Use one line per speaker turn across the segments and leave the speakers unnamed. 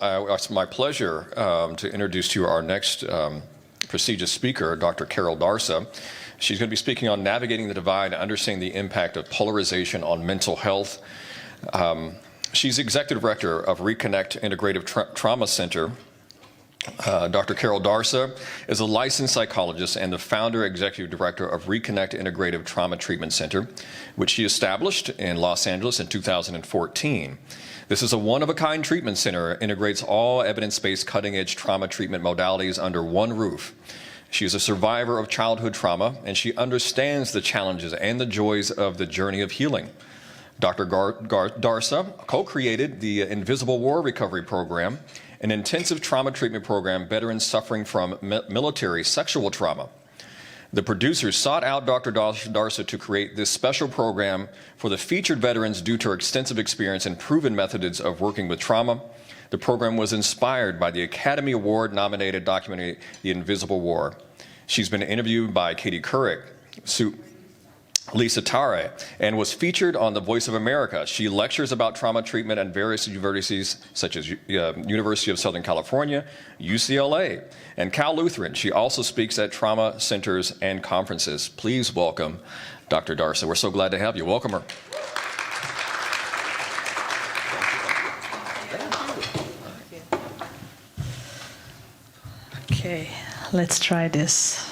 It's my pleasure to introduce to you our next prestigious speaker, Dr. Karol Darsa. She's going to be speaking on navigating the divide and understanding the impact of polarization on mental health. She's Executive Director of Reconnect Integrative Trauma Center. Dr. Karol Darsa is a licensed psychologist and the founder executive director of Reconnect Integrative Trauma Treatment Center, which she established in Los Angeles in 2014. This is a one-of-a-kind treatment center, integrates all evidence-based cutting-edge trauma treatment modalities under one roof. She is a survivor of childhood trauma, and she understands the challenges and the joys of the journey of healing. Dr. Darsa co-created the Invisible War Recovery Program, an intensive trauma treatment program veterans suffering from military sexual trauma. The producers sought out Dr. Darsa to create this special program for the featured veterans due to her extensive experience and proven methods of working with trauma. The program was inspired by the Academy Award-nominated documentary, The Invisible War. She's been interviewed by Katie Couric, Lisa Tare, and was featured on The Voice of America. She lectures about trauma treatment at various universities such as University of Southern California, UCLA, and Cal Lutheran. She also speaks at trauma centers and conferences. Please welcome Dr. Darsa. We're so glad to have you. Welcome her.
Okay, let's try this.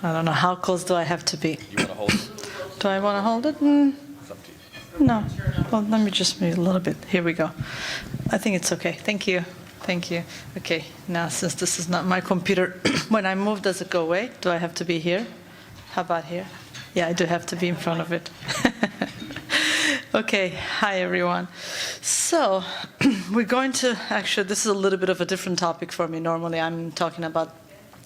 I don't know, how close do I have to be?
You want to hold it?
Do I want to hold it?
It's up to you.
No. Well, let me just move a little bit. Here we go. I think it's okay. Thank you. Thank you. Okay, now since this is not my computer, when I move, does it go away? Do I have to be here? How about here? Yeah, I do have to be in front of it. Okay, hi everyone. So, we're going to, actually, this is a little bit of a different topic for me. Normally I'm talking about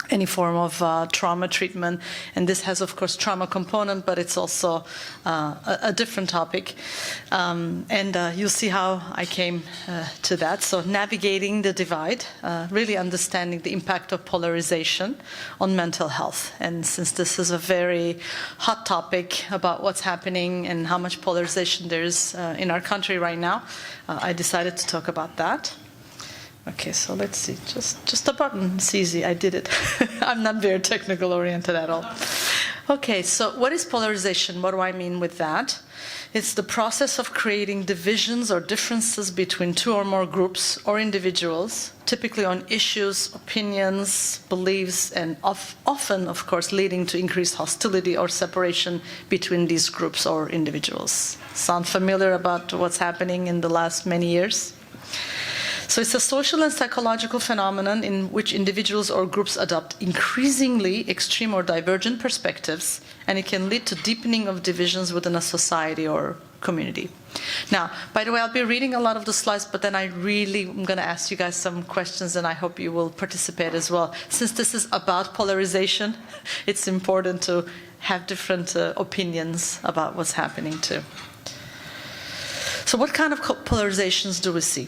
any form of trauma treatment, and this has, of course, trauma component, but it's also a different topic. You'll see how I came to that. So navigating the divide, really understanding the impact of polarization on mental health. And since this is a very hot topic about what's happening and how much polarization there is in our country right now, I decided to talk about that. Okay, so let's see, just a button, it's easy, I did it. I'm not very technical oriented at all. Okay, so what is polarization? What do I mean with that? It's the process of creating divisions or differences between two or more groups or individuals, typically on issues, opinions, beliefs, and often, of course, leading to increased hostility or separation between these groups or individuals. Sound familiar about what's happening in the last many years? So it's a social and psychological phenomenon in which individuals or groups adopt increasingly extreme or divergent perspectives, and it can lead to deepening of divisions within a society or community. Now, by the way, I'll be reading a lot of the slides, but then I really am going to ask you guys some questions, and I hope you will participate as well. Since this is about polarization, it's important to have different opinions about what's happening too. So what kind of polarizations do we see?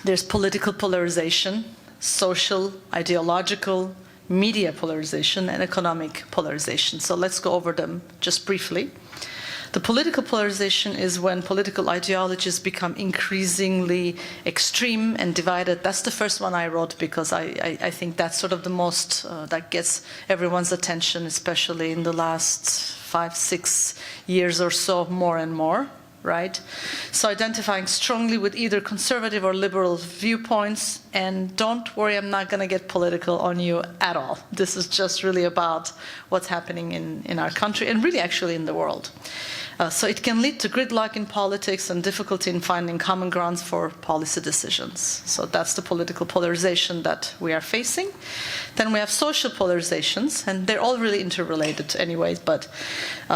There's political polarization, social, ideological, media polarization, and economic polarization. So let's go over them just briefly. The political polarization is when political ideologies become increasingly extreme and divided. That's the first one I wrote because I think that's sort of the most, that gets everyone's attention, especially in the last 5-6 years or so, more and more. Right? So identifying strongly with either conservative or liberal viewpoints, and don't worry, I'm not going to get political on you at all. This is just really about what's happening in our country and really actually in the world. So it can lead to gridlock in politics and difficulty in finding common grounds for policy decisions. So that's the political polarization that we are facing. Then we have social polarizations, and they're all really interrelated anyways, but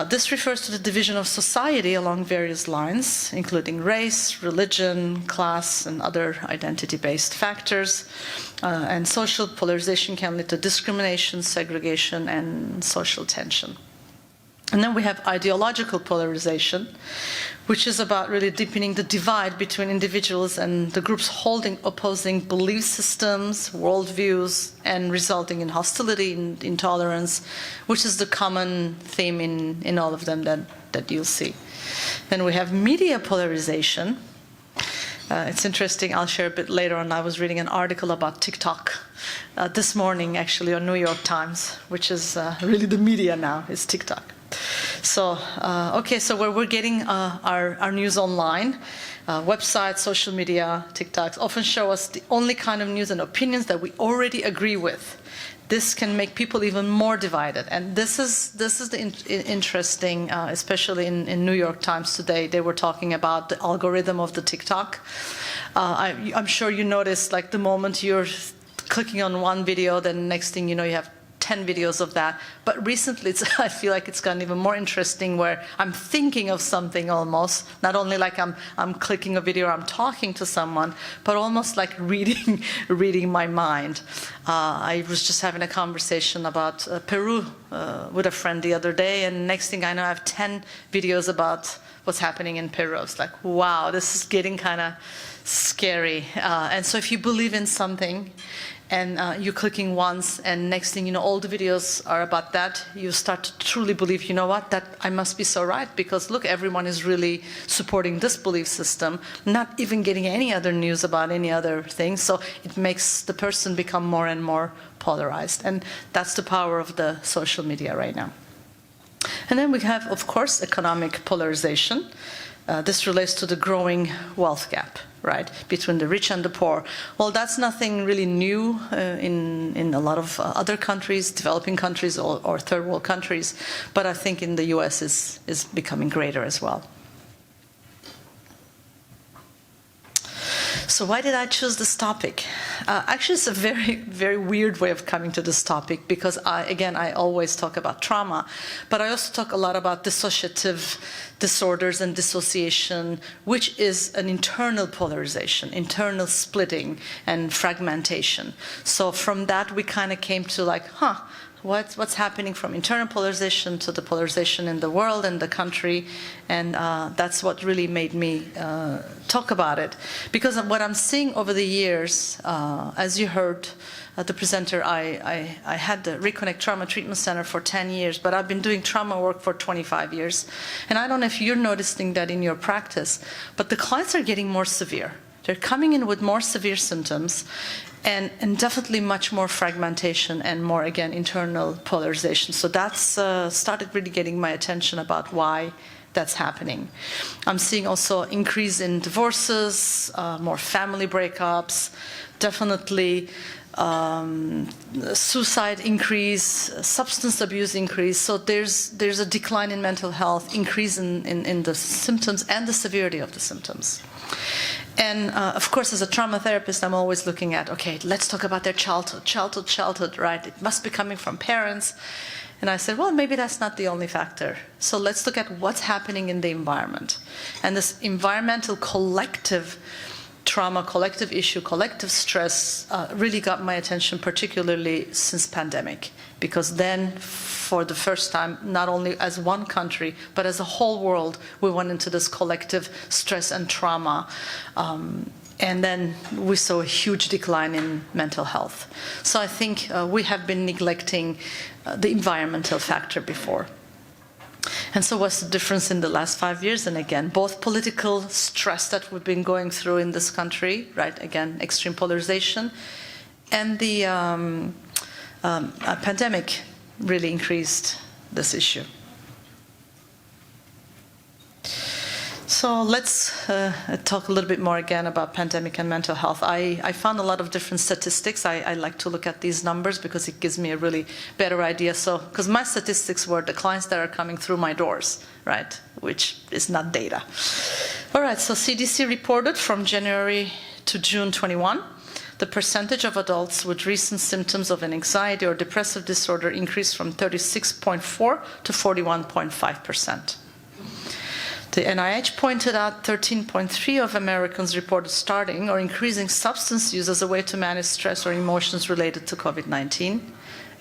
this refers to the division of society along various lines, including race, religion, class, and other identity-based factors. And social polarization can lead to discrimination, segregation, and social tension. And then we have ideological polarization, which is about really deepening the divide between individuals and the groups holding opposing belief systems, worldviews, and resulting in hostility and intolerance, which is the common theme in all of them that you'll see. Then we have media polarization, It's interesting, I'll share a bit later on. I was reading an article about TikTok this morning, actually, on New York Times, which is really the media now, is TikTok. So, okay, so where we're getting our news online, websites, social media, TikToks often show us the only kind of news and opinions that we already agree with. This can make people even more divided, and this is the interesting, especially in New York Times today. They were talking about the algorithm of the TikTok. I'm sure you noticed, like, the moment you're clicking on one video, then next thing you know, you have 10 videos of that. But recently, I feel like it's gotten even more interesting, where I'm thinking of something almost, not only like I'm clicking a video or I'm talking to someone, but almost like reading my mind. I was just having a conversation about Peru with a friend the other day, and next thing I know, I have 10 videos about what's happening in Peru. It's like, wow, this is getting kind of scary. And so if you believe in something, and you're clicking once, and next thing you know, all the videos are about that, you start to truly believe, you know what, that I must be so right, because look, everyone is really supporting this belief system, not even getting any other news about any other thing. So it makes the person become more and more polarized. And that's the power of the social media right now. And then we have, of course, economic polarization. This relates to the growing wealth gap, right, between the rich and the poor. Well, that's nothing really new in a lot of other countries, developing countries or third world countries, but I think in the US is becoming greater as well. So why did I choose this topic? Actually, it's a very, very weird way of coming to this topic, because I always talk about trauma, but I also talk a lot about dissociative disorders and dissociation, which is an internal polarization, internal splitting and fragmentation. So from that, we kind of came to like, what's happening from internal polarization to the polarization in the world and the country, and that's what really made me talk about it. Because of what I'm seeing over the years, as you heard the presenter, I had the Reconnect Trauma Treatment Center for 10 years, but I've been doing trauma work for 25 years. And I don't know if you're noticing that in your practice, but the clients are getting more severe. They're coming in with more severe symptoms, and definitely much more fragmentation and more, again, internal polarization. So that's started really getting my attention about why that's happening. I'm seeing also increase in divorces, more family breakups, definitely suicide increase, substance abuse increase. So there's a decline in mental health, increase in the symptoms and the severity of the symptoms. And of course, as a trauma therapist, I'm always looking at, okay, let's talk about their childhood, right? It must be coming from parents. And I said, well, maybe that's not the only factor. So let's look at what's happening in the environment. And this environmental collective trauma, collective issue, collective stress really got my attention, particularly since pandemic. Because then, for the first time, not only as one country, but as a whole world, we went into this collective stress and trauma. And then we saw a huge decline in mental health. So I think we have been neglecting the environmental factor before. And so what's the difference in the last 5 years? And again, both political stress that we've been going through in this country, right, again, extreme polarization, and the pandemic really increased this issue. So let's talk a little bit more again about pandemic and mental health. I found a lot of different statistics. I like to look at these numbers because it gives me a really better idea. So, because my statistics were the clients that are coming through my doors, right, which is not data. All right, so CDC reported from January to June 21, the percentage of adults with recent symptoms of an anxiety or depressive disorder increased from 36.4 to 41.5%. The NIH pointed out 13.3% of Americans reported starting or increasing substance use as a way to manage stress or emotions related to COVID-19.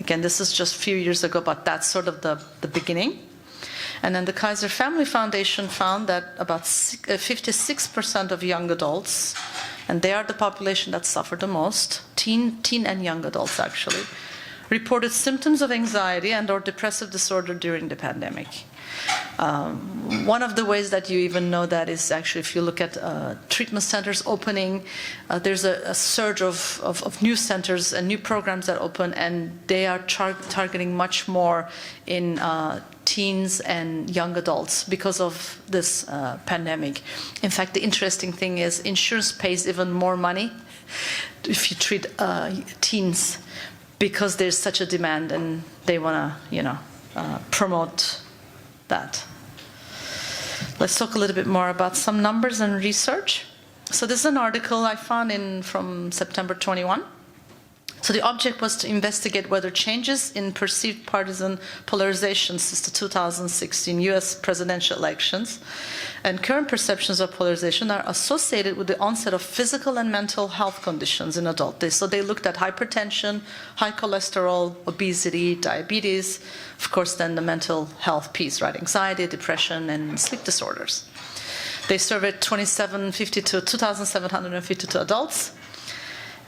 Again, this is just a few years ago, but that's sort of the beginning. And then the Kaiser Family Foundation found that about 56% of young adults, and they are the population that suffered the most, teen and young adults actually, reported symptoms of anxiety and or depressive disorder during the pandemic. One of the ways that you even know that is actually if you look at treatment centers opening, there's a surge of new centers and new programs that open, and they are targeting much more in teens and young adults because of this pandemic. In fact, the interesting thing is insurance pays even more money if you treat teens because there's such a demand and they want to, promote that. Let's talk a little bit more about some numbers and research. So this is an article I found from September 21. So the object was to investigate whether changes in perceived partisan polarization since the 2016 US presidential elections and current perceptions of polarization are associated with the onset of physical and mental health conditions in adulthood. So they looked at hypertension, high cholesterol, obesity, diabetes, of course then the mental health piece, right? Anxiety, depression, and sleep disorders. They surveyed 2,752 adults.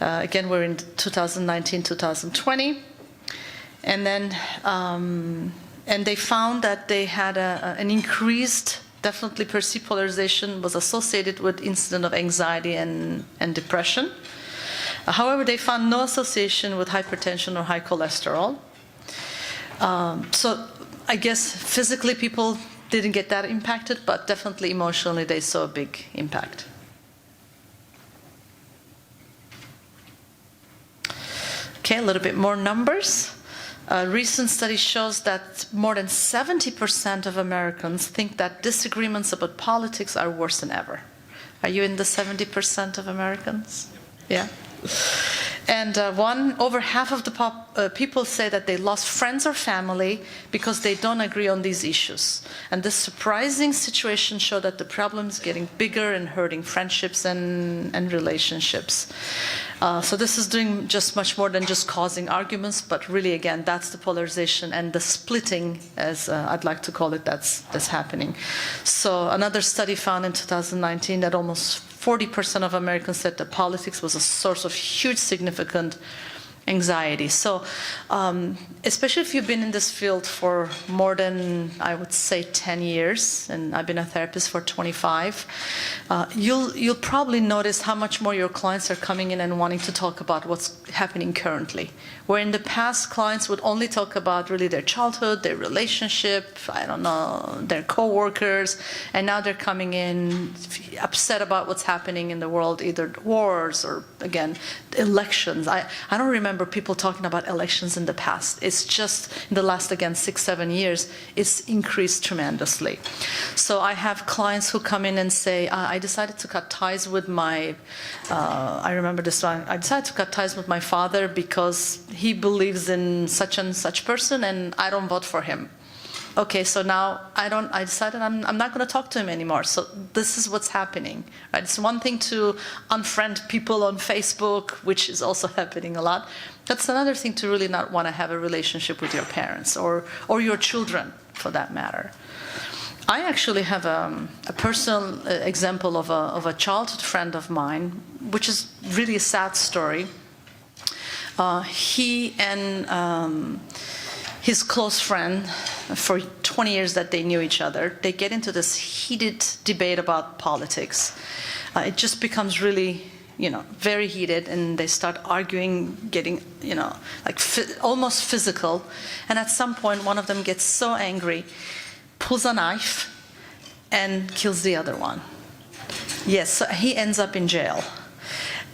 Again, we're in 2019, 2020. And then, and they found that they had an increased, definitely perceived polarization was associated with incident of anxiety and depression. However, they found no association with hypertension or high cholesterol. So I guess physically people didn't get that impacted, but definitely emotionally they saw a big impact. Okay, a little bit more numbers. A recent study shows that more than 70% of Americans think that disagreements about politics are worse than ever. Are you in the 70% of Americans? Yeah. And over half of the people say that they lost friends or family because they don't agree on these issues. And this surprising situation showed that the problem is getting bigger and hurting friendships and relationships. So this is doing just much more than just causing arguments, but really, again, that's the polarization and the splitting, as I'd like to call it, that's happening. So another study found in 2019 that almost 40% of Americans said that politics was a source of huge significant anxiety. So especially if you've been in this field for more than, I would say, 10 years, and I've been a therapist for 25, you'll probably notice how much more your clients are coming in and wanting to talk about what's happening currently. Where in the past, clients would only talk about really their childhood, their relationship, I don't know, their coworkers, and now they're coming in upset about what's happening in the world, either wars or, again, elections. I don't remember people talking about elections in the past. It's just in the last, again, 6-7 years, it's increased tremendously. So I have clients who come in and say, I decided to cut ties with my, I remember this one, I decided to cut ties with my father because he believes in such and such person and I don't vote for him. Okay, so now I decided I'm not going to talk to him anymore. So this is what's happening, right? It's one thing to unfriend people on Facebook, which is also happening a lot. That's another thing to really not want to have a relationship with your parents or your children, for that matter. I actually have a personal example of a childhood friend of mine, which is really a sad story. He and his close friend, for 20 years that they knew each other, they get into this heated debate about politics. It just becomes really, very heated, and they start arguing, getting, like almost physical. And at some point, one of them gets so angry, pulls a knife, and kills the other one. Yes, so he ends up in jail.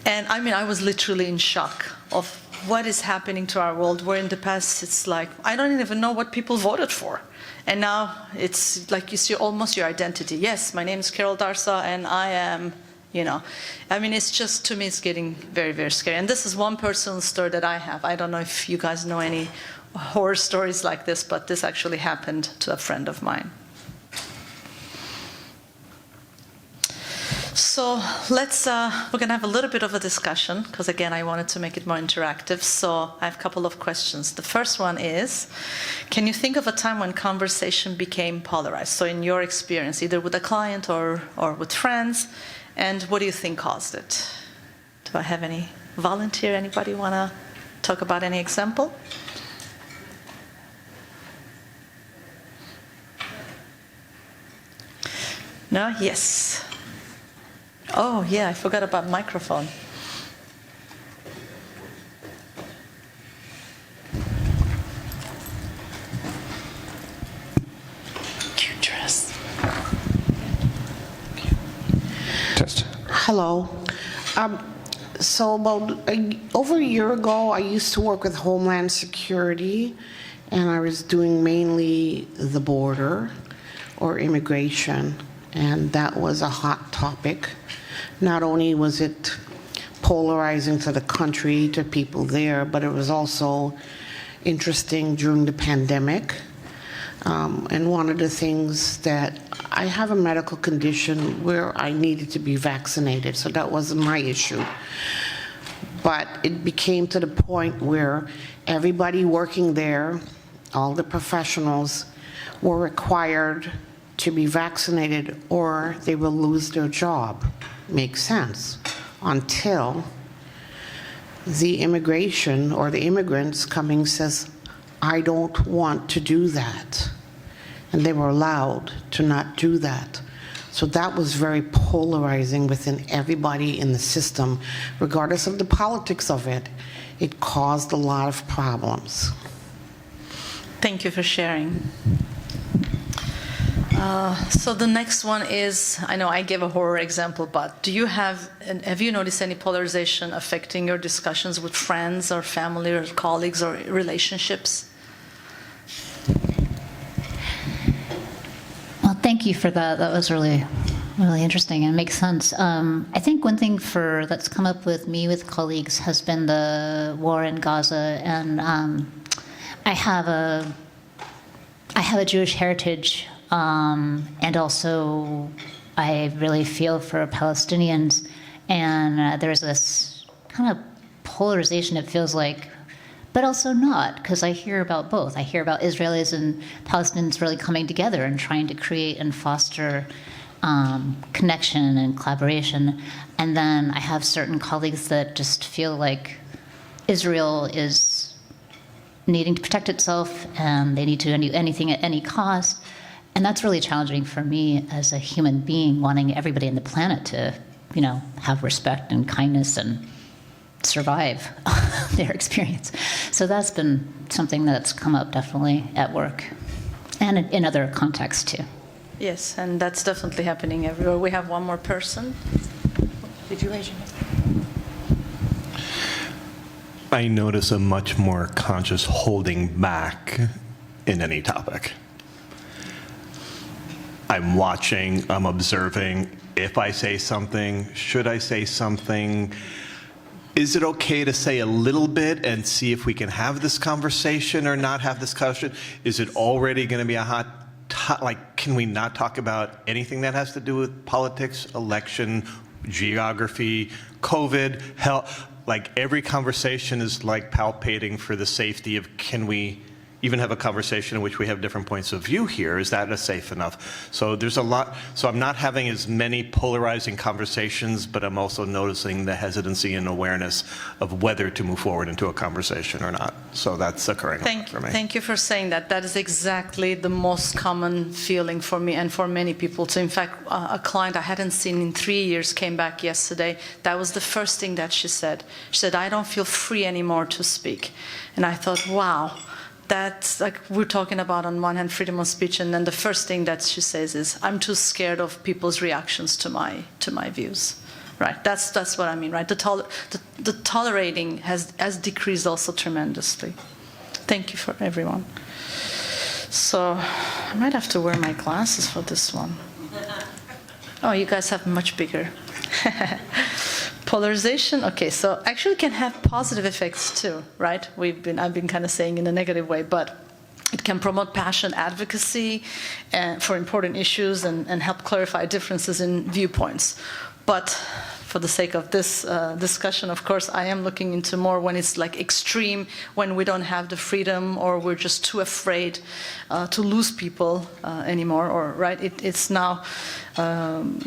And I was literally in shock of what is happening to our world, where in the past it's like, I don't even know what people voted for. And now it's like you see almost your identity. Yes, my name is Karol Darsa, and I am, it's just, to me, it's getting very, very scary. And this is one personal story that I have. I don't know if you guys know any horror stories like this, but this actually happened to a friend of mine. So we're going to have a little bit of a discussion, because again, I wanted to make it more interactive. So I have a couple of questions. The first one is, can you think of a time when conversation became polarized? So in your experience, either with a client or with friends, and what do you think caused it? Do I have any volunteer? Anybody want to talk about any example? No? Yes. Oh, yeah, I forgot about microphone. Cute dress.
Test.
Hello. So over a year ago, I used to work with Homeland Security, and I was doing mainly the border or immigration, and that was a hot topic. Not only was it polarizing to the country, to people there, but it was also interesting during the pandemic. And one of the things that I have a medical condition where I needed to be vaccinated, so that wasn't my issue. But it became to the point where everybody working there, all the professionals, were required to be vaccinated or they will lose their job. Makes sense. Until the immigration or the immigrants coming says, I don't want to do that. And they were allowed to not do that. So that was very polarizing within everybody in the system. Regardless of the politics of it, it caused a lot of problems.
Thank you for sharing. So the next one is, I know I gave a horror example, but have you noticed any polarization affecting your discussions with friends or family or colleagues or relationships?
Well, thank you for that. That was really, really interesting and makes sense. I think one thing that's come up with me with colleagues has been the war in Gaza, and I have a Jewish heritage, and also I really feel for Palestinians, and there's this kind of polarization, it feels like, but also not, because I hear about both. I hear about Israelis and Palestinians really coming together and trying to create and foster connection and collaboration. And then I have certain colleagues that just feel like Israel is needing to protect itself and they need to do anything at any cost. And that's really challenging for me as a human being, wanting everybody on the planet to, have respect and kindness and survive their experience. So that's been something that's come up definitely at work and in other contexts too.
Yes, and that's definitely happening everywhere. We have one more person. Did you raise your hand?
I notice a much more conscious holding back in any topic. I'm watching, I'm observing. If I say something, should I say something? Is it okay to say a little bit and see if we can have this conversation or not have this conversation? Is it already going to be a hot can we not talk about anything that has to do with politics, election, geography, COVID, health? Like every conversation is like palpating for the safety of, can we even have a conversation in which we have different points of view here? Is that safe enough? So there's a lot. So I'm not having as many polarizing conversations, but I'm also noticing the hesitancy and awareness of whether to move forward into a conversation or not. So that's occurring for me.
Thank you for saying that. That is exactly the most common feeling for me and for many people too. In fact, a client I hadn't seen in 3 years came back yesterday. That was the first thing that she said. She said, I don't feel free anymore to speak. And I thought, wow. That's like we're talking about on one hand freedom of speech, and then the first thing that she says is, I'm too scared of people's reactions to my views. Right? That's what I mean, right? The tolerating has decreased also tremendously. Thank you for everyone. So I might have to wear my glasses for this one. Oh, you guys have much bigger. Polarization, okay, so actually can have positive effects too, right? I've been kind of saying in a negative way, but it can promote passion, advocacy for important issues and help clarify differences in viewpoints. But for the sake of this discussion, of course, I am looking into more when it's like extreme, when we don't have the freedom or we're just too afraid to lose people anymore, or right? It's now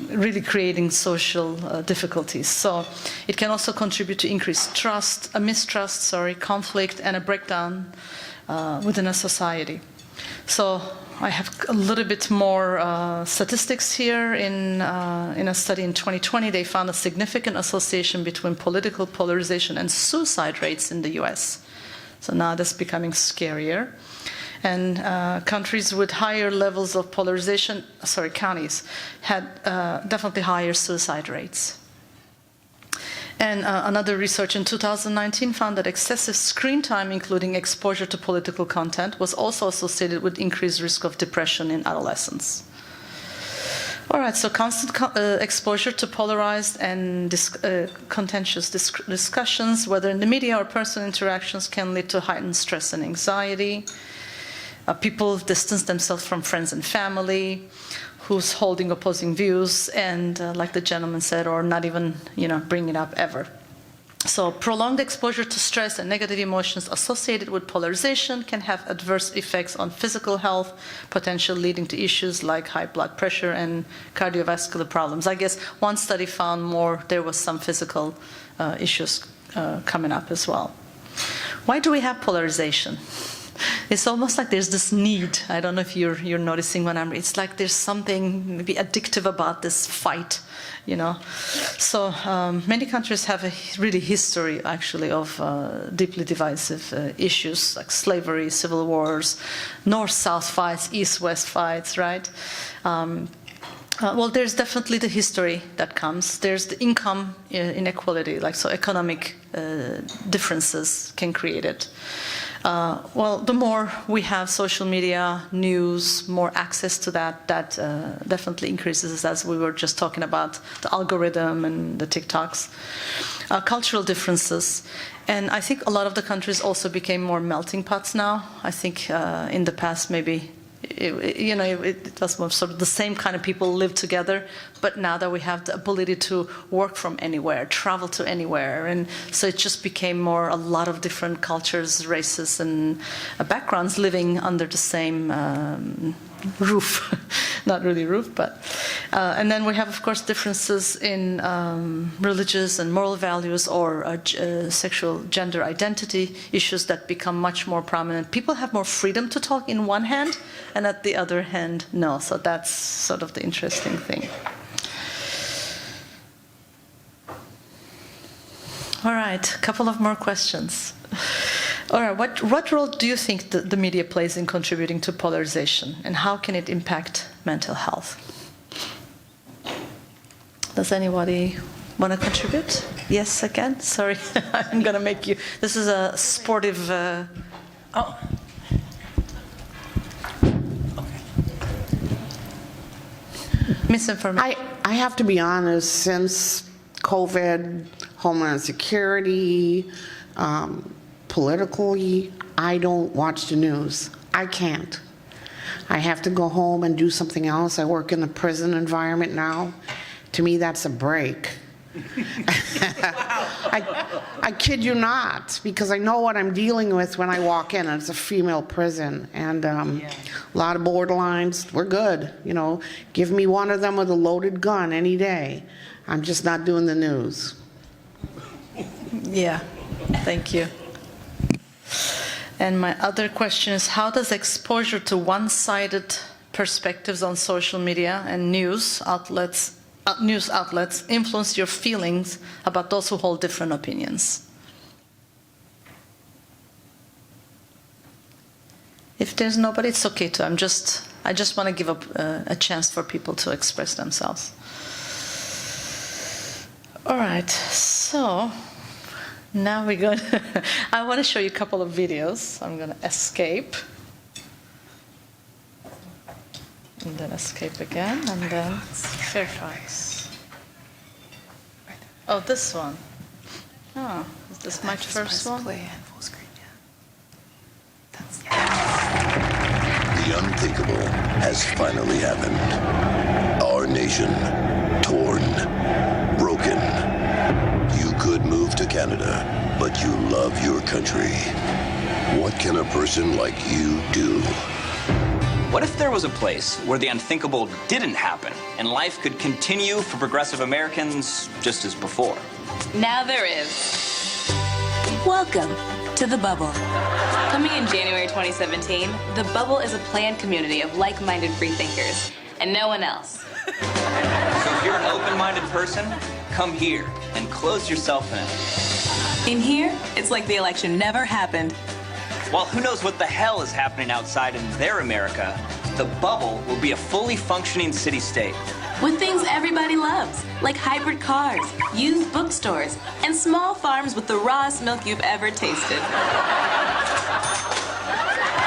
really creating social difficulties. So it can also contribute to increased conflict, and a breakdown within a society. So I have a little bit more statistics here. In a study in 2020, they found a significant association between political polarization and suicide rates in the US. So now that's becoming scarier. And countries with higher levels of polarization, counties, had definitely higher suicide rates. And another research in 2019 found that excessive screen time, including exposure to political content, was also associated with increased risk of depression in adolescents. All right, so constant exposure to polarized and contentious discussions, whether in the media or personal interactions, can lead to heightened stress and anxiety. People distance themselves from friends and family who's holding opposing views, and like the gentleman said, or not even, bring it up ever. So prolonged exposure to stress and negative emotions associated with polarization can have adverse effects on physical health, potentially leading to issues like high blood pressure and cardiovascular problems. I guess one study found there was some physical issues coming up as well. Why do we have polarization? It's almost like there's this need. I don't know if you're noticing when it's like there's something maybe addictive about this fight, So many countries have a really history, actually, of deeply divisive issues like slavery, civil wars, north-south fights, east-west fights, right? Well, there's definitely the history that comes. There's the income inequality, so economic differences can create it. Well, the more we have social media, news, more access to that definitely increases, as we were just talking about, the algorithm and the TikToks. Cultural differences. And I think a lot of the countries also became more melting pots now. I think in the past, maybe it was more sort of the same kind of people live together, but now that we have the ability to work from anywhere, travel to anywhere, and so it just became a lot of different cultures, races, and backgrounds living under the same roof. Not really roof, but and then we have, of course, differences in religious and moral values or sexual gender identity issues that become much more prominent. People have more freedom to talk in one hand, and at the other hand, no. So that's sort of the interesting thing. All right, a couple of more questions. All right, what role do you think the media plays in contributing to polarization, and how can it impact mental health? Does anybody want to contribute? Yes, again? Sorry, I'm going to make you... This is a sportive... Oh. Okay. Misinformation.
I have to be honest, since COVID, Homeland Security, politically, I don't watch the news. I can't. I have to go home and do something else. I work in the prison environment now. To me, that's a break. I kid you not, because I know what I'm dealing with when I walk in. It's a female prison, and a lot of borderlines. We're good, Give me one of them with a loaded gun any day. I'm just not doing the news.
Yeah, thank you. And my other question is, how does exposure to one-sided perspectives on social media and news outlets influence your feelings about those who hold different opinions? If there's nobody, it's okay too. I just want to give a chance for people to express themselves. All right, so now we're going to, I want to show you a couple of videos. I'm going to escape. And then escape again, and then Fairfax. Oh, this one. Oh, is this my first one?
Play in full screen, yeah. That's
The unthinkable has finally happened. Our nation, torn, broken. You could move to Canada, but you love your country. What can a person like you do?
What if there was a place where the unthinkable didn't happen and life could continue for progressive Americans just as before?
Now there is. Welcome to the bubble. Coming in January 2017, the bubble is a planned community of like-minded freethinkers, and no one else.
So if you're an open-minded person, come here and close yourself in.
In here, it's like the election never happened.
While who knows what the hell is happening outside in their America, the bubble will be a fully functioning city-state.
With things everybody loves, like hybrid cars, used bookstores, and small farms with the rawest milk you've ever tasted.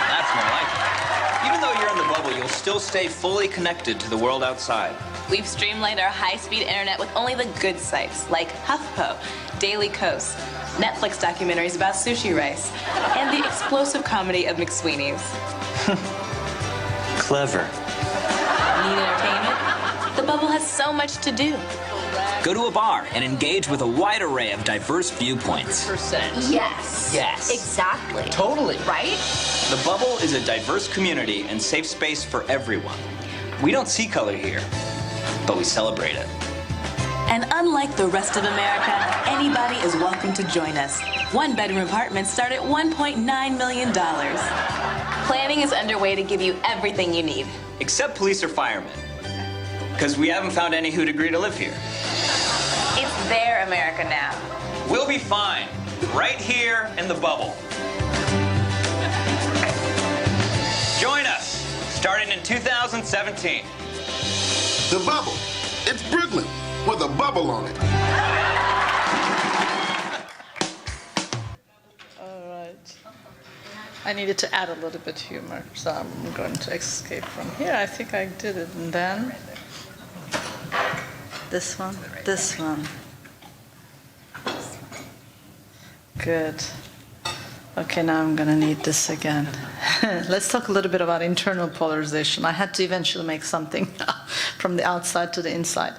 That's more like it. Even though you're in the bubble, you'll still stay fully connected to the world outside.
We've streamlined our high-speed internet with only the good sites, like HuffPo, Daily Kos, Netflix documentaries about sushi rice, and the explosive comedy of McSweeney's.
Clever.
Need entertainment? The bubble has so much to do.
Go to a bar and engage with a wide array of diverse viewpoints.
Yes.
Yes.
Exactly.
Totally.
Right?
The bubble is a diverse community and safe space for everyone. We don't see color here, but we celebrate it.
And unlike the rest of America, anybody is welcome to join us. One-bedroom apartments start at $1.9 million. Planning is underway to give you everything you need.
Except police or firemen. Because we haven't found any who'd agree to live here.
It's their America now.
We'll be fine. Right here in the bubble. Join us, starting in 2017.
The bubble. It's Brooklyn with a bubble on it.
All right. I needed to add a little bit of humor, so I'm going to escape from here. I think I did it. And then this one, this one. Good. Okay, now I'm going to need this again. Let's talk a little bit about internal polarization. I had to eventually make something from the outside to the inside.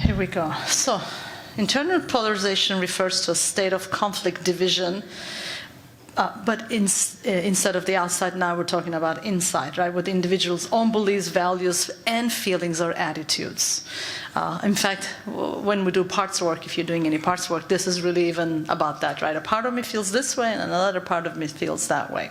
Here we go. So, internal polarization refers to a state of conflict division, but instead of the outside, now we're talking about inside, right? With the individual's own beliefs, values, and feelings or attitudes. In fact, when we do parts work, if you're doing any parts work, this is really even about that, right? A part of me feels this way, and another part of me feels that way.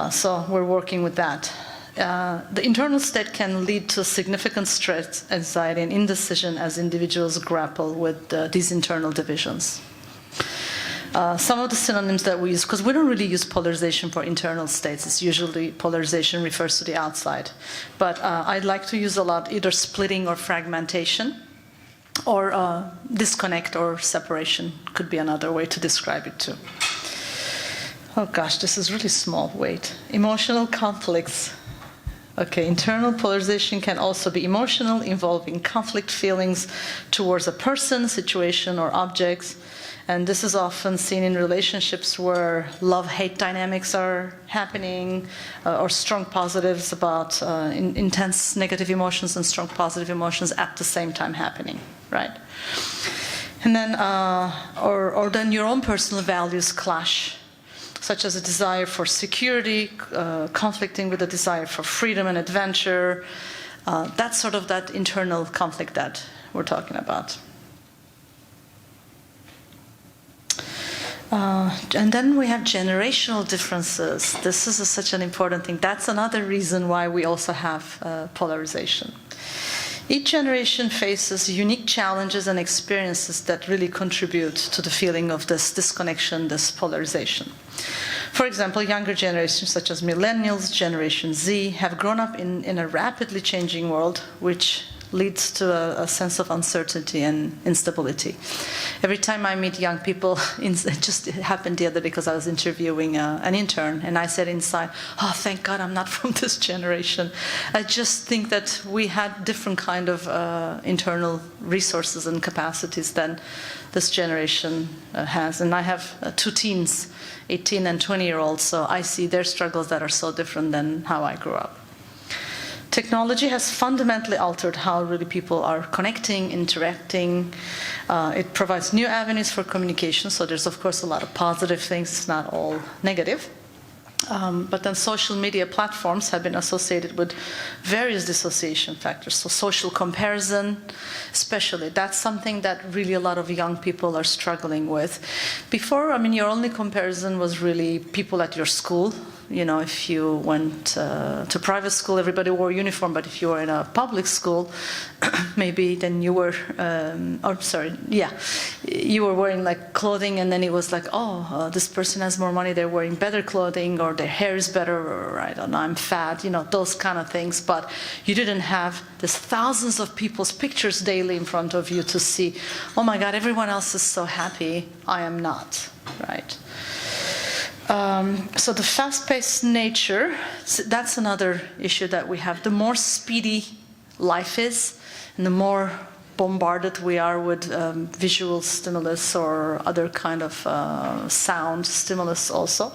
So we're working with that. The internal state can lead to significant stress, anxiety, and indecision as individuals grapple with these internal divisions. Some of the synonyms that we use, because we don't really use polarization for internal states. It's usually polarization refers to the outside. But I'd like to use a lot either splitting or fragmentation, or disconnect or separation could be another way to describe it too. Oh gosh, this is really small. Wait. Emotional conflicts. Okay, internal polarization can also be emotional, involving conflict feelings towards a person, situation, or objects. And this is often seen in relationships where love-hate dynamics are happening, or strong positives about intense negative emotions and strong positive emotions at the same time happening, right? And then, or then your own personal values clash, such as a desire for security, conflicting with a desire for freedom and adventure. That's sort of that internal conflict that we're talking about. And then we have generational differences. This is such an important thing. That's another reason why we also have polarization. Each generation faces unique challenges and experiences that really contribute to the feeling of this disconnection, this polarization. For example, younger generations such as millennials, Generation Z, have grown up in a rapidly changing world, which leads to a sense of uncertainty and instability. Every time I meet young people, it just happened the other day because I was interviewing an intern, and I said inside, oh, thank God I'm not from this generation. I just think that we had different kind of internal resources and capacities than this generation has. And I have two teens, 18 and 20-year-olds, so I see their struggles that are so different than how I grew up. Technology has fundamentally altered how really people are connecting, interacting. It provides new avenues for communication, so there's of course a lot of positive things, it's not all negative. But then social media platforms have been associated with various dissociation factors. So social comparison, especially, that's something that really a lot of young people are struggling with. Before, I mean, your only comparison was really people at your school. You know, if you went to private school, everybody wore uniform, but if you were in a public school, maybe then you were, you were wearing like clothing, and then it was like, this person has more money, they're wearing better clothing, or their hair is better, or I don't know, I'm fat, you know, those kind of things. But you didn't have this thousands of people's pictures daily in front of you to see, oh my God, everyone else is so happy, I am not, right? So the fast-paced nature, that's another issue that we have. The more speedy life is, and the more bombarded we are with visual stimulus or other kind of sound stimulus also,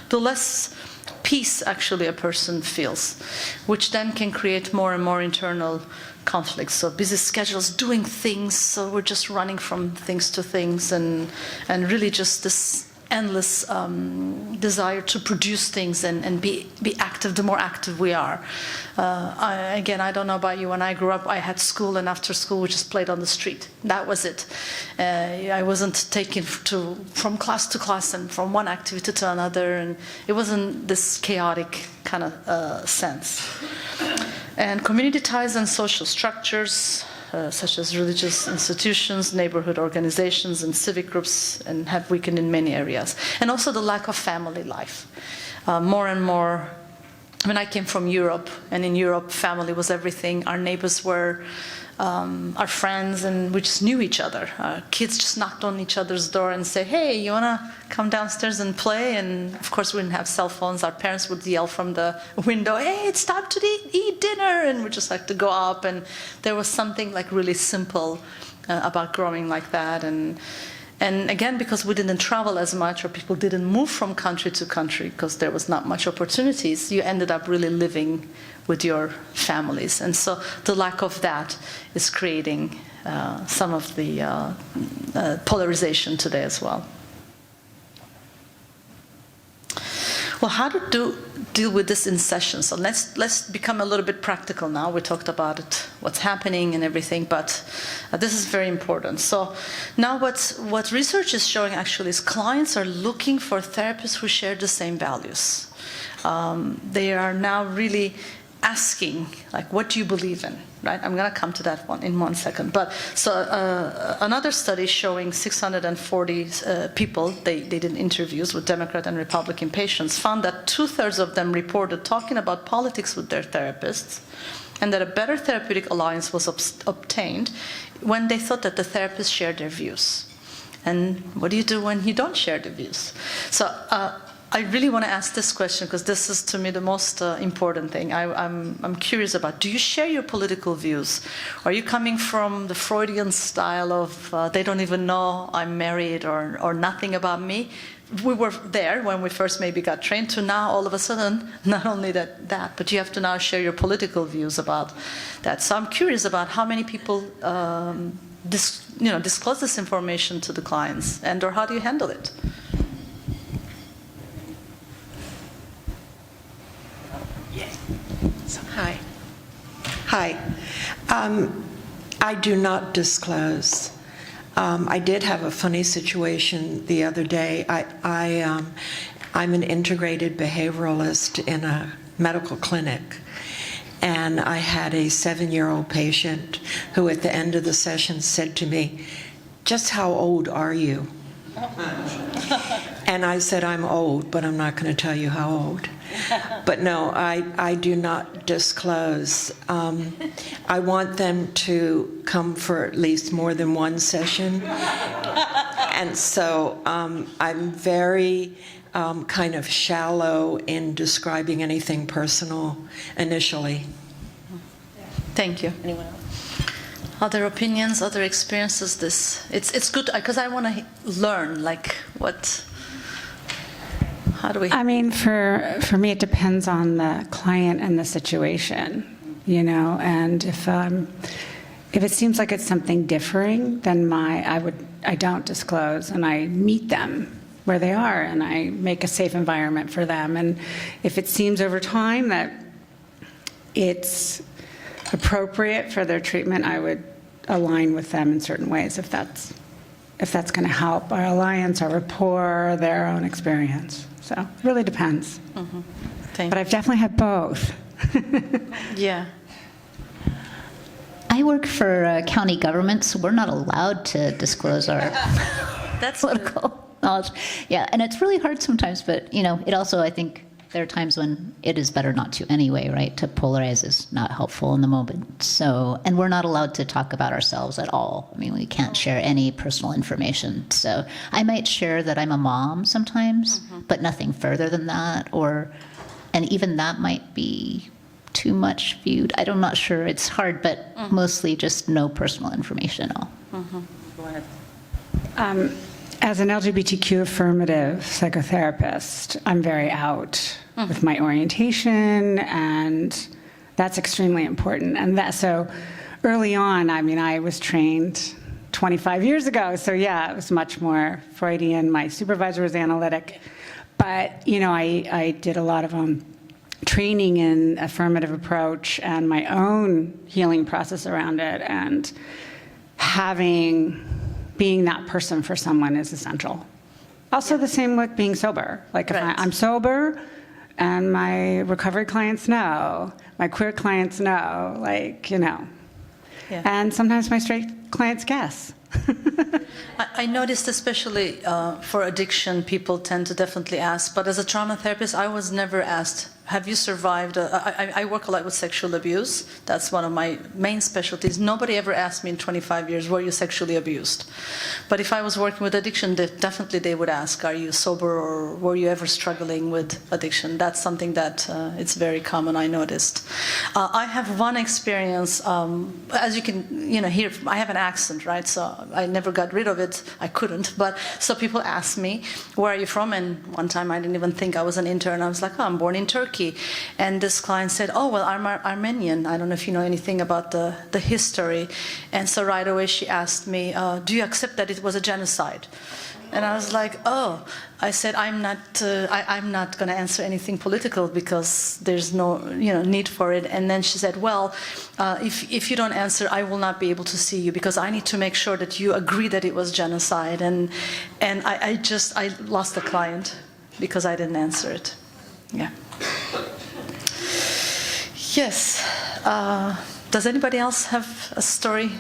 the less peace actually a person feels, which then can create more and more internal conflicts. So busy schedules, doing things, so we're just running from things to things, and really just this endless desire to produce things and be active. The more active we are, I don't know about you. When I grew up, I had school, and after school we just played on the street. That was it. I wasn't taken from class to class and from one activity to another, and it wasn't this chaotic kind of sense. And community ties and social structures, such as religious institutions, neighborhood organizations, and civic groups, and have weakened in many areas. And also the lack of family life. More and more, I mean, I came from Europe, and in Europe, family was everything. Our neighbors were our friends, and we just knew each other. Kids just knocked on each other's door and say, hey, you want to come downstairs and play? And of course, we didn't have cell phones. Our parents would yell from the window, hey, it's time to eat dinner. And we just like to go up. And there was something like really simple about growing like that. And again, because we didn't travel as much, or people didn't move from country to country because there was not much opportunities, you ended up really living with your families. And so the lack of that is creating some of the polarization today as well. Well, how to deal with this in sessions? So let's become a little bit practical now. We talked about it, what's happening and everything, but this is very important. So now what research is showing actually is clients are looking for therapists who share the same values. They are now really asking, like, what do you believe in, right? I'm going to come to that one in 1 second. But so another study showing 640 people, they did interviews with Democrat and Republican patients, found that 2/3 of them reported talking about politics with their therapists, and that a better therapeutic alliance was obtained when they thought that the therapist shared their views. And what do you do when you don't share the views? So I really want to ask this question because this is, to me, the most important thing. I'm curious about, do you share your political views? Are you coming from the Freudian style of they don't even know I'm married or nothing about me? We were there when we first maybe got trained, to now all of a sudden, not only that, but you have to now share your political views about that. So I'm curious about how many people disclose this information to the clients, or how do you handle it?
Hi. I do not disclose. I did have a funny situation the other day. I'm an integrated behavioralist in a medical clinic, and I had a 7-year-old patient who at the end of the session said to me, "Just how old are you?" And I said, "I'm old, but I'm not going to tell you how old." But no, I do not disclose. I want them to come for at least more than one session. And so I'm very kind of shallow in describing anything personal initially.
Thank you. Anyone else? Other opinions, other experiences? It's good because I want to learn, like, what. How do we?
I mean, for me, it depends on the client and the situation, And if it seems like it's something differing, then I don't disclose, and I meet them where they are, and I make a safe environment for them. And if it seems over time that it's appropriate for their treatment, I would align with them in certain ways if that's going to help our alliance, our rapport, their own experience. So it really depends.
Mm-hmm.
But I've definitely had both.
Yeah.
I work for county government, so we're not allowed to disclose our
That's
political knowledge. Yeah, and it's really hard sometimes, but, you know, it also, I think, there are times when it is better not to anyway, right? To polarize is not helpful in the moment. So, and we're not allowed to talk about ourselves at all. I mean, we can't share any personal information. So I might share that I'm a mom sometimes, but nothing further than that. And even that might be too much viewed. I'm not sure. It's hard, but mostly just no personal information at all.
Go ahead.
As an LGBTQ affirmative psychotherapist, I'm very out with my orientation, and that's extremely important. And so early on, I mean, I was trained 25 years ago, so yeah, it was much more Freudian. My supervisor was analytic. But, you know, I did a lot of training in affirmative approach and my own healing process around it, and being that person for someone is essential. Also the same with being sober. Like if I'm sober and my recovery clients know, my queer clients know, like, you know.
Yeah.
And sometimes my straight clients guess.
I noticed especially for addiction, people tend to definitely ask, but as a trauma therapist, I was never asked, have you survived? I work a lot with sexual abuse. That's one of my main specialties. Nobody ever asked me in 25 years, were you sexually abused? But if I was working with addiction, definitely they would ask, are you sober, or were you ever struggling with addiction? That's something that it's very common, I noticed. I have one experience, as you can hear, I have an accent, right? So I never got rid of it. I couldn't. But so people ask me, where are you from? And one time I didn't even think I was an intern. I was like, oh, I'm born in Turkey. And this client said, oh, well, I'm Armenian. I don't know if you know anything about the history. And so right away she asked me, do you accept that it was a genocide? And I was like, oh. I said, I'm not going to answer anything political because there's no need for it. And then she said, well, if you don't answer, I will not be able to see you because I need to make sure that you agree that it was genocide. And I lost the client because I didn't answer it. Yeah. Yes. Does anybody else have a story,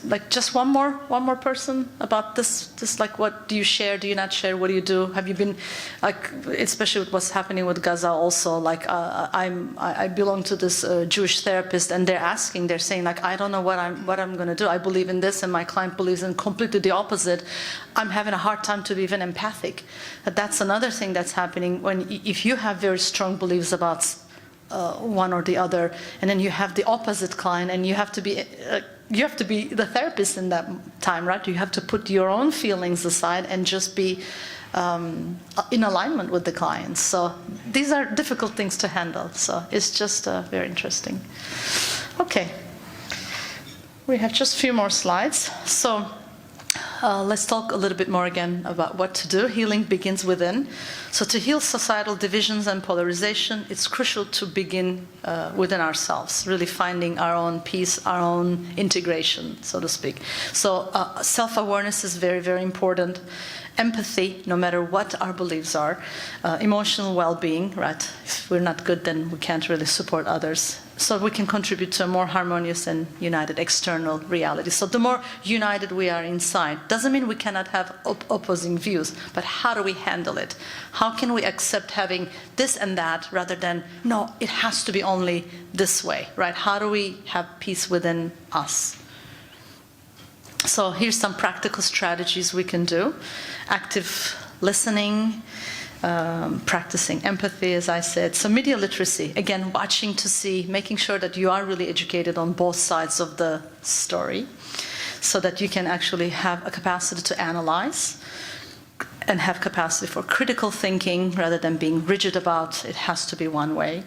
like just one more person about this? Like, what do you share? Do you not share? What do you do? Have you been, like, especially with what's happening with Gaza also? Like, I belong to this Jewish therapist, and they're saying, like, I don't know what I'm going to do. I believe in this, and my client believes in completely the opposite. I'm having a hard time to be even empathic. That's another thing that's happening if you have very strong beliefs about one or the other, and then you have the opposite client, and you have to be the therapist in that time, right? You have to put your own feelings aside and just be in alignment with the clients. So these are difficult things to handle. So it's just very interesting. Okay, we have just a few more slides. So let's talk a little bit more again about what to do. Healing begins within. So to heal societal divisions and polarization, it's crucial to begin within ourselves, really finding our own peace, our own integration, so to speak. So self-awareness is very, very important. Empathy, no matter what our beliefs are. Emotional well-being, right? If we're not good, then we can't really support others. So we can contribute to a more harmonious and united external reality. So the more united we are inside, doesn't mean we cannot have opposing views, but how do we handle it? How can we accept having this and that rather than, no, it has to be only this way, right? How do we have peace within us? So here's some practical strategies we can do. Active listening, practicing empathy, as I said. So media literacy, again, watching to see, making sure that you are really educated on both sides of the story so that you can actually have a capacity to analyze and have capacity for critical thinking rather than being rigid about it has to be one way.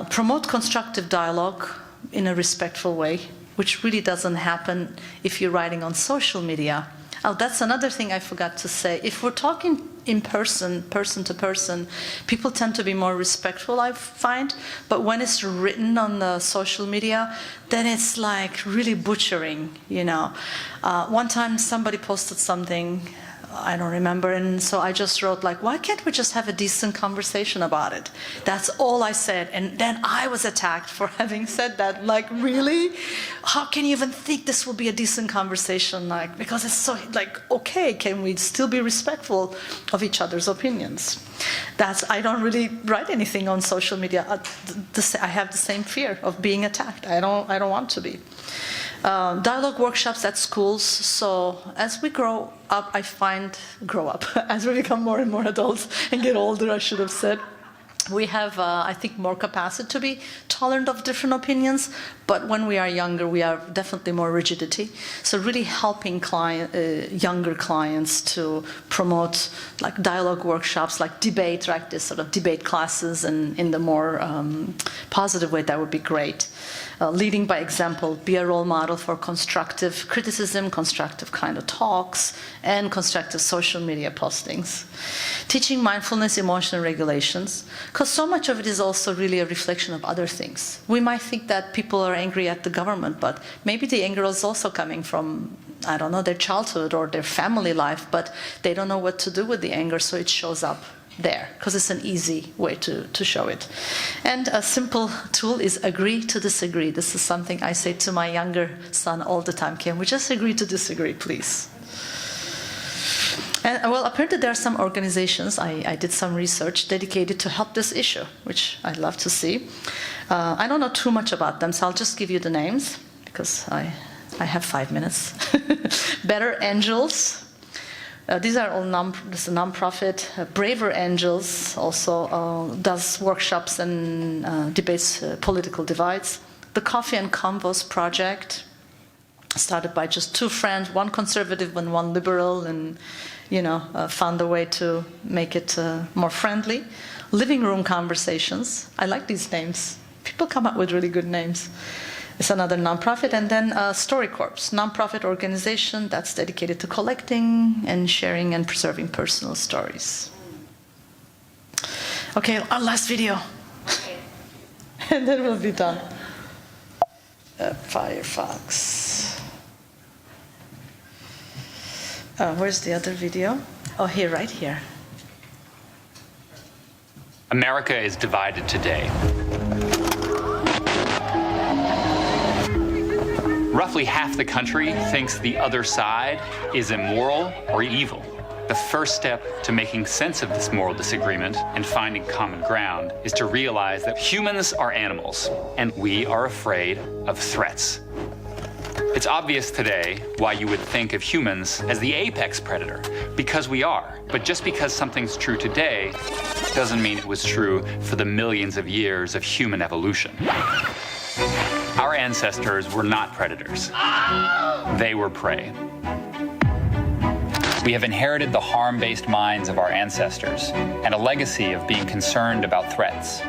Promote constructive dialogue in a respectful way, which really doesn't happen if you're writing on social media. Oh, that's another thing I forgot to say. If we're talking in person to person, people tend to be more respectful, I find. But when it's written on the social media, then it's like really butchering, you know. One time somebody posted something, I don't remember, and so I just wrote like, why can't we just have a decent conversation about it? That's all I said, and then I was attacked for having said that. Like, really? How can you even think this will be a decent conversation? Like, because it's so, like, okay, can we still be respectful of each other's opinions? I don't really write anything on social media. I have the same fear of being attacked. I don't want to be. Dialogue workshops at schools. So as we grow up, as we become more and more adults and get older, I should have said, we have, I think, more capacity to be tolerant of different opinions. But when we are younger, we are definitely more rigidity. So really helping younger clients to promote like dialogue workshops, like debate, like this sort of debate classes, and in the more positive way, that would be great. Leading by example, be a role model for constructive criticism, constructive kind of talks, and constructive social media postings. Teaching mindfulness, emotional regulations, because so much of it is also really a reflection of other things. We might think that people are angry at the government, but maybe the anger is also coming from, I don't know, their childhood or their family life, but they don't know what to do with the anger, so it shows up there, because it's an easy way to show it. And a simple tool is agree to disagree. This is something I say to my younger son all the time. Can we just agree to disagree, please? And well, apparently there are some organizations, I did some research, dedicated to help this issue, which I'd love to see. I don't know too much about them, so I'll just give you the names, because I have 5 minutes. Better Angels. These are all this is a non-profit. Braver Angels also does workshops and debates political divides. The Coffee and Convos Project, started by just two friends, one conservative and one liberal, and found a way to make it more friendly. Living Room Conversations. I like these names. People come up with really good names. It's another nonprofit. And then StoryCorps, nonprofit organization that's dedicated to collecting and sharing and preserving personal stories. Okay, our last video. And then we'll be done. Firefox. Where's the other video? Oh, here, right here.
America is divided today. Roughly half the country thinks the other side is immoral or evil. The first step to making sense of this moral disagreement and finding common ground is to realize that humans are animals, and we are afraid of threats. It's obvious today why you would think of humans as the apex predator, because we are. But just because something's true today doesn't mean it was true for the millions of years of human evolution. Our ancestors were not predators. They were prey. We have inherited the harm-based minds of our ancestors and a legacy of being concerned about threats.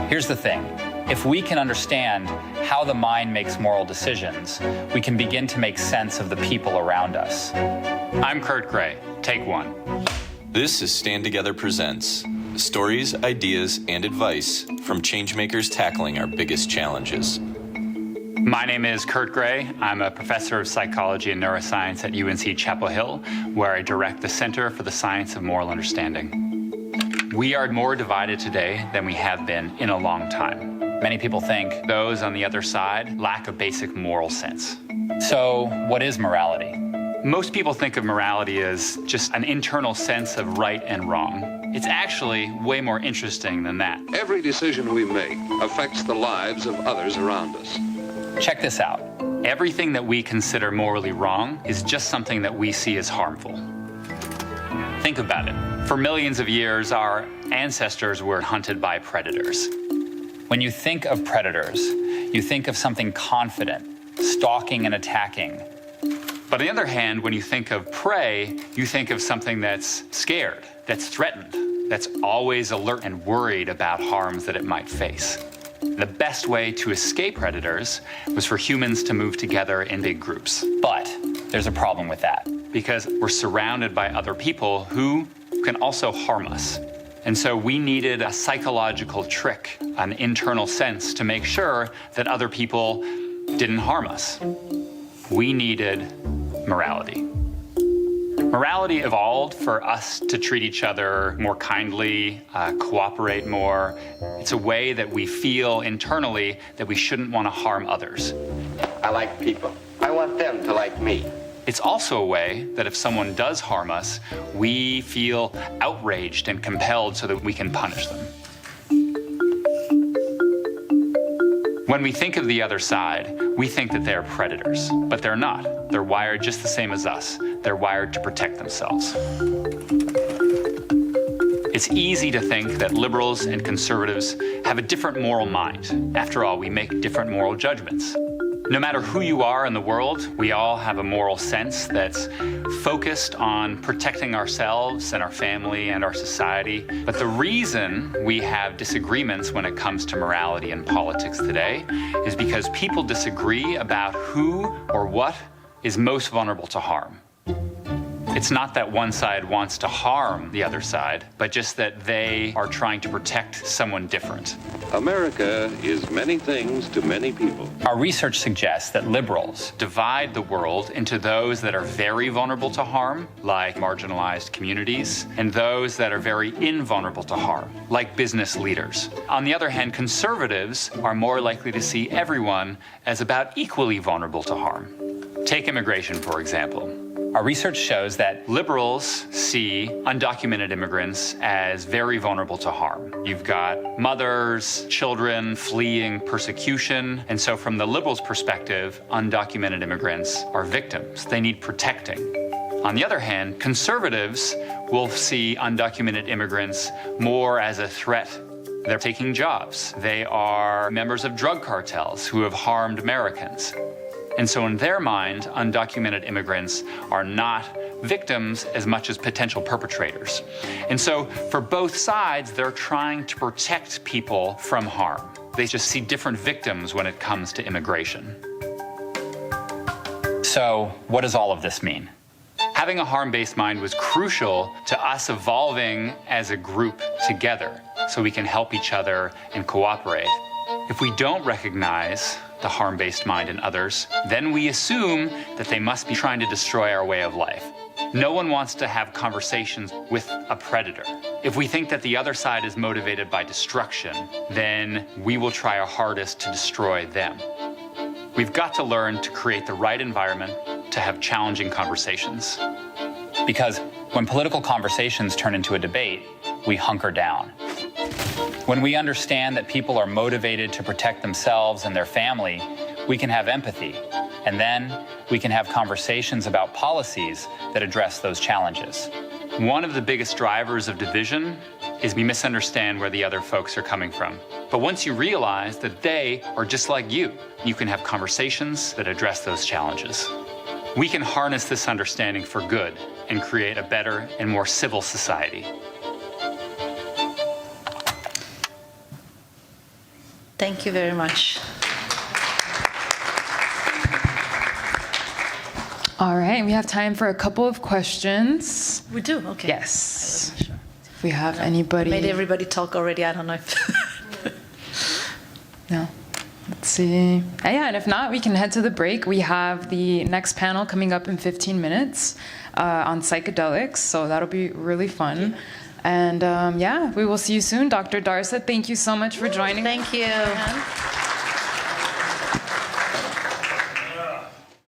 Here's the thing. If we can understand how the mind makes moral decisions, we can begin to make sense of the people around us. I'm Kurt Gray. Take one.
This is Stand Together Presents. Stories, ideas, and advice from changemakers tackling our biggest challenges.
My name is Kurt Gray. I'm a professor of psychology and neuroscience at UNC Chapel Hill, where I direct the Center for the Science of Moral Understanding. We are more divided today than we have been in a long time. Many people think those on the other side lack a basic moral sense. So, what is morality? Most people think of morality as just an internal sense of right and wrong. It's actually way more interesting than that.
Every decision we make affects the lives of others around us.
Check this out. Everything that we consider morally wrong is just something that we see as harmful. Think about it. For millions of years, our ancestors were hunted by predators. When you think of predators, you think of something confident, stalking and attacking. But on the other hand, when you think of prey, you think of something that's scared, that's threatened, that's always alert and worried about harms that it might face. The best way to escape predators was for humans to move together in big groups. But there's a problem with that, because we're surrounded by other people who can also harm us. And so we needed a psychological trick, an internal sense to make sure that other people didn't harm us. We needed morality. Morality evolved for us to treat each other more kindly, cooperate more. It's a way that we feel internally that we shouldn't want to harm others.
I like people. I want them to like me.
It's also a way that if someone does harm us, we feel outraged and compelled so that we can punish them. When we think of the other side, we think that they're predators, but they're not. They're wired just the same as us. They're wired to protect themselves. It's easy to think that liberals and conservatives have a different moral mind. After all, we make different moral judgments. No matter who you are in the world, we all have a moral sense that's focused on protecting ourselves and our family and our society. But the reason we have disagreements when it comes to morality and politics today is because people disagree about who or what is most vulnerable to harm. It's not that one side wants to harm the other side, but just that they are trying to protect someone different.
America is many things to many people.
Our research suggests that liberals divide the world into those that are very vulnerable to harm, like marginalized communities, and those that are very invulnerable to harm, like business leaders. On the other hand, conservatives are more likely to see everyone as about equally vulnerable to harm. Take immigration, for example. Our research shows that liberals see undocumented immigrants as very vulnerable to harm. You've got mothers, children fleeing persecution, and so from the liberals' perspective, undocumented immigrants are victims. They need protecting. On the other hand, conservatives will see undocumented immigrants more as a threat. They're taking jobs. They are members of drug cartels who have harmed Americans. And so in their mind, undocumented immigrants are not victims as much as potential perpetrators. And so for both sides, they're trying to protect people from harm. They just see different victims when it comes to immigration. So what does all of this mean? Having a harm-based mind was crucial to us evolving as a group together so we can help each other and cooperate. If we don't recognize the harm-based mind in others, then we assume that they must be trying to destroy our way of life. No one wants to have conversations with a predator. If we think that the other side is motivated by destruction, then we will try our hardest to destroy them. We've got to learn to create the right environment to have challenging conversations. Because when political conversations turn into a debate, we hunker down. When we understand that people are motivated to protect themselves and their family, we can have empathy, and then we can have conversations about policies that address those challenges. One of the biggest drivers of division is we misunderstand where the other folks are coming from. But once you realize that they are just like you can have conversations that address those challenges. We can harness this understanding for good and create a better and more civil society.
Thank you very much.
All right, we have time for a couple of questions.
We do? Okay.
Yes. If we have anybody.
Made everybody talk already. I don't know if.
No. Let's see. Yeah, and if not, we can head to the break. We have the next panel coming up in 15 minutes on psychedelics, so that'll be really fun. And yeah, we will see you soon. Dr. Darsa, thank you so much for joining.
Thank you.